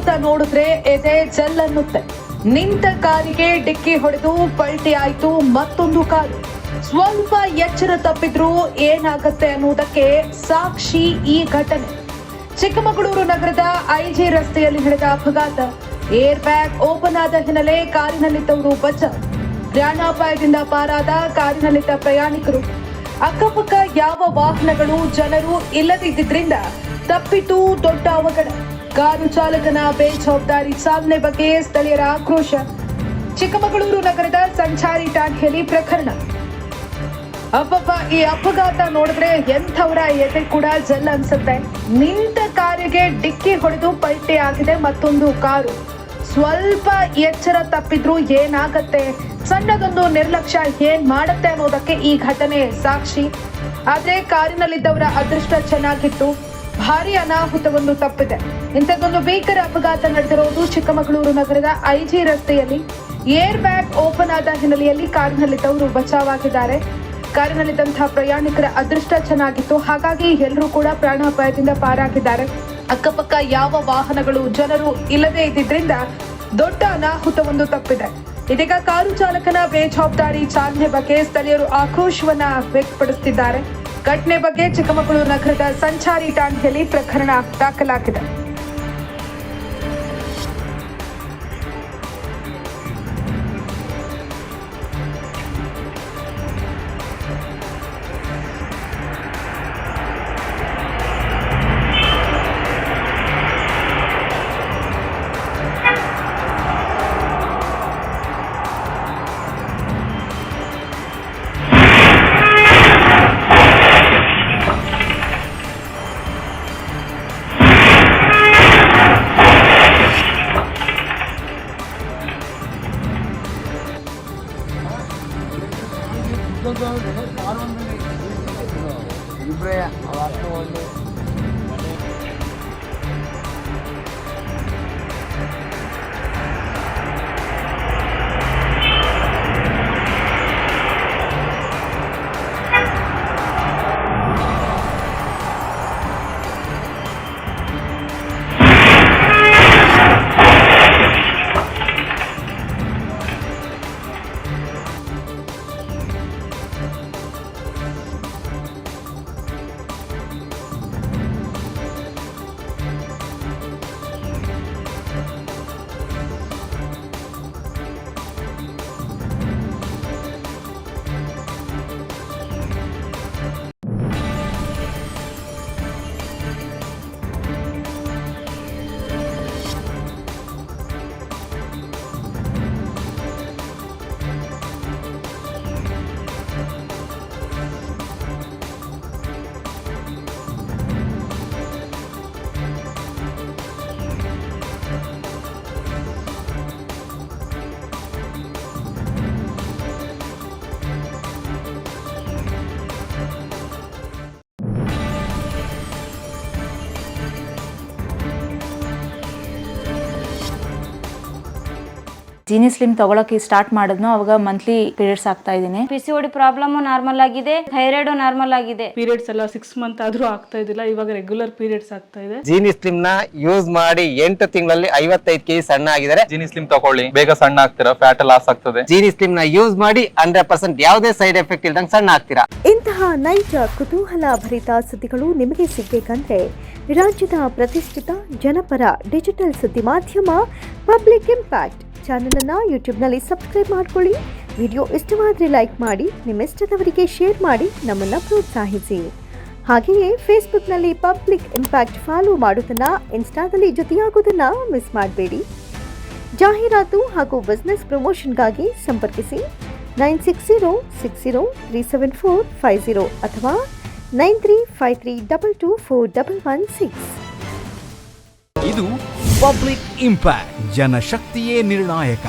ಅಪಘಾತ ನೋಡಿದ್ರೆ ಎದೆ ಜಲ್ ಅನ್ನುತ್ತೆ. ನಿಂತ ಕಾರಿಗೆ ಡಿಕ್ಕಿ ಹೊಡೆದು ಪಲ್ಟಿ ಆಯ್ತು ಮತ್ತೊಂದು ಕಾರು. ಸ್ವಲ್ಪ ಎಚ್ಚರ ತಪ್ಪಿದ್ರೂ ಏನಾಗತ್ತೆ ಅನ್ನುವುದಕ್ಕೆ ಸಾಕ್ಷಿ ಈ ಘಟನೆ. ಚಿಕ್ಕಮಗಳೂರು ನಗರದ ಐಜಿ ರಸ್ತೆಯಲ್ಲಿ ನಡೆದ ಅಪಘಾತ. ಏರ್ ಬ್ಯಾಗ್ ಓಪನ್ ಆದ ಹಿನ್ನೆಲೆ ಕಾರಿನಲ್ಲಿದ್ದವರು ಬಚಾವ್. ಪ್ರಾಣಾಪಾಯದಿಂದ ಪಾರಾದ ಕಾರಿನಲ್ಲಿದ್ದ ಪ್ರಯಾಣಿಕರು. ಅಕ್ಕಪಕ್ಕ ಯಾವ ವಾಹನಗಳು ಜನರು ಇಲ್ಲದಿದ್ದರಿಂದ ತಪ್ಪಿತು ದೊಡ್ಡ ಅವಘಡ. ಕಾರು ಚಾಲಕನ ಬೇಜವಾಬ್ದಾರಿ ಚಾಲನೆ ಬಗ್ಗೆ ಸ್ಥಳೀಯರ ಆಕ್ರೋಶ. ಚಿಕ್ಕಮಗಳೂರು ನಗರದ ಸಂಚಾರಿ ಠಾಣೆಯಲ್ಲಿ ಪ್ರಕರಣ. ಈ ಅಪಘಾತ ನೋಡಿದ್ರೆ ಎಂಥವರ ಎದೆ ಕೂಡ ಜಲ್ ಅನ್ಸುತ್ತೆ. ನಿಂತ ಕಾರಿಗೆ ಡಿಕ್ಕಿ ಹೊಡೆದು ಪಲ್ಟಿ ಆಗಿದೆ ಮತ್ತೊಂದು ಕಾರು. ಸ್ವಲ್ಪ ಎಚ್ಚರ ತಪ್ಪಿದ್ರೂ ಏನಾಗತ್ತೆ, ಸಣ್ಣದೊಂದು ನಿರ್ಲಕ್ಷ್ಯ ಏನ್ ಮಾಡುತ್ತೆ ಅನ್ನೋದಕ್ಕೆ ಈ ಘಟನೆ ಸಾಕ್ಷಿ. ಆದ್ರೆ ಕಾರಿನಲ್ಲಿದ್ದವರ ಅದೃಷ್ಟ ಚೆನ್ನಾಗಿತ್ತು, ಭಾರಿ ಅನಾಹುತವೊಂದು ತಪ್ಪಿದೆ. ಇಂಥದ್ದೊಂದು ಭೀಕರ ಅಪಘಾತ ನಡೆದಿರೋದು ಚಿಕ್ಕಮಗಳೂರು ನಗರದ ಐಜಿ ರಸ್ತೆಯಲ್ಲಿ. ಏರ್ ಬ್ಯಾಗ್ ಓಪನ್ ಆದ ಹಿನ್ನೆಲೆಯಲ್ಲಿ ಕಾರಿನಲ್ಲಿದ್ದವರು ಬಚಾವಾಗಿದ್ದಾರೆ. ಕಾರಿನಲ್ಲಿದ್ದಂತಹ ಪ್ರಯಾಣಿಕರ ಅದೃಷ್ಟ ಚೆನ್ನಾಗಿತ್ತು, ಹಾಗಾಗಿ ಎಲ್ಲರೂ ಕೂಡ ಪ್ರಾಣಾಪಾಯದಿಂದ ಪಾರಾಗಿದ್ದಾರೆ. ಅಕ್ಕಪಕ್ಕ ಯಾವ ವಾಹನಗಳು ಜನರು ಇಲ್ಲದೆ ಇದ್ದಿದ್ರಿಂದ ದೊಡ್ಡ ಅನಾಹುತವೊಂದು ತಪ್ಪಿದೆ. ಇದೀಗ ಕಾರು ಚಾಲಕನ ಬೇಜವಾಬ್ದಾರಿ ಚಾಲನೆ ಬಗ್ಗೆ ಸ್ಥಳೀಯರು ಆಕ್ರೋಶವನ್ನ ವ್ಯಕ್ತಪಡಿಸುತ್ತಿದ್ದಾರೆ. ಘಟನೆ ಬಗ್ಗೆ ಚಿಕ್ಕಮಗಳೂರು ನಗರದ ಸಂಚಾರಿ ಠಾಣೆಯಲ್ಲಿ ಪ್ರಕರಣ ದಾಖಲಾಗಿದೆ. ಇಬ್ಬರೇ ಅವತ್ತು ಒಂದು ಜೀನಿ ಸ್ಲಿಮ್ ತಗೊಳಕ್ಕೆ ಸ್ಟಾರ್ಟ್ ಮಾಡಿದ್ನು ಅವಾಗ ಮಂತ್ಲಿ ಪೀರಿಯಡ್ಸ್ ಆಗ್ತಾ ಇದೀನಿ. PCOD ಪ್ರಾಬ್ಲಮ್ ನಾರ್ಮಲ್ ಆಗಿದೆ, ಥೈರಾಯ್ಡ್ ನಾರ್ಮಲ್ ಆಗಿದೆ. ಪೀರಿಯಡ್ಸ್ ಎಲ್ಲ 6 ಮಂತ್ ಆದ್ರೂ ಆಗ್ತಾ ಇದಿಲ್ಲ, ಇವಾಗ ರೆಗ್ಯುಲರ್ ಪೀರಿಯಡ್ಸ್ ಆಗ್ತಾ ಇದೆ. ಜೀನಿ ಸ್ಲಿಮ್ ನ ಯೂಸ್ ಮಾಡಿ 8 ತಿಂಗಳಲ್ಲಿ 55 kg ಸಣ್ಣ ಆಗಿದ್ದಾರೆ. ಜೀನಿ ಸ್ಲಿಮ್ ತಗೊಳ್ಳಿ, ಬೇಗ ಸಣ್ಣ ಆಗ್ತೀರಾ, ಫ್ಯಾಟ್ ಲಾಸ್ ಆಗ್ತದೆ. ಜೀನಿ ಸ್ಲಿಮ್ ನ ಯೂಸ್ ಮಾಡಿ 100% ಯಾವುದೇ ಸೈಡ್ ಎಫೆಕ್ಟ್ ಇಲ್ದಂಗೆ ಸಣ್ಣ ಆಗ್ತೀರಾ. ಇಂತಹ ನೈಜ ಕುತೂಹಲ ಭರಿತ ಸುದ್ದಿಗಳು ನಿಮಗೆ ಸಿಗಬೇಕಂದ್ರೆ ರಾಜ್ಯದ ಪ್ರತಿಷ್ಠಿತ ಜನಪರ ಡಿಜಿಟಲ್ ಸುದ್ದಿ ಮಾಧ್ಯಮ ಪಬ್ಲಿಕ್ ಇಂಪ್ಯಾಕ್ಟ್ ಚಾನೆಲ್ ಅನ್ನು ಯೂಟ್ಯೂಬ್ನಲ್ಲಿ ಸಬ್ಸ್ಕ್ರೈಬ್ ಮಾಡ್ಕೊಳ್ಳಿ. ವಿಡಿಯೋ ಇಷ್ಟವಾದರೆ ಲೈಕ್ ಮಾಡಿ, ನಿಮ್ಮ ಇಷ್ಟದವರಿಗೆ ಶೇರ್ ಮಾಡಿ ನಮ್ಮನ್ನು ಪ್ರೋತ್ಸಾಹಿಸಿ. ಹಾಗೆಯೇ ಫೇಸ್ಬುಕ್ನಲ್ಲಿ ಪಬ್ಲಿಕ್ ಇಂಪ್ಯಾಕ್ಟ್ ಫಾಲೋ ಮಾಡೋದನ್ನು, ಇನ್ಸ್ಟಾದಲ್ಲಿ ಜೊತೆಯಾಗೋದನ್ನು ಮಿಸ್ ಮಾಡಬೇಡಿ. ಜಾಹೀರಾತು ಹಾಗೂ ಬಿಸ್ನೆಸ್ ಪ್ರಮೋಷನ್ಗಾಗಿ ಸಂಪರ್ಕಿಸಿ 9606037450 ಅಥವಾ 9353224116. ಇದು ಪಬ್ಲಿಕ್ ಇಂಪ್ಯಾಕ್ಟ್, ಜನಶಕ್ತಿಯೇ ನಿರ್ಣಾಯಕ.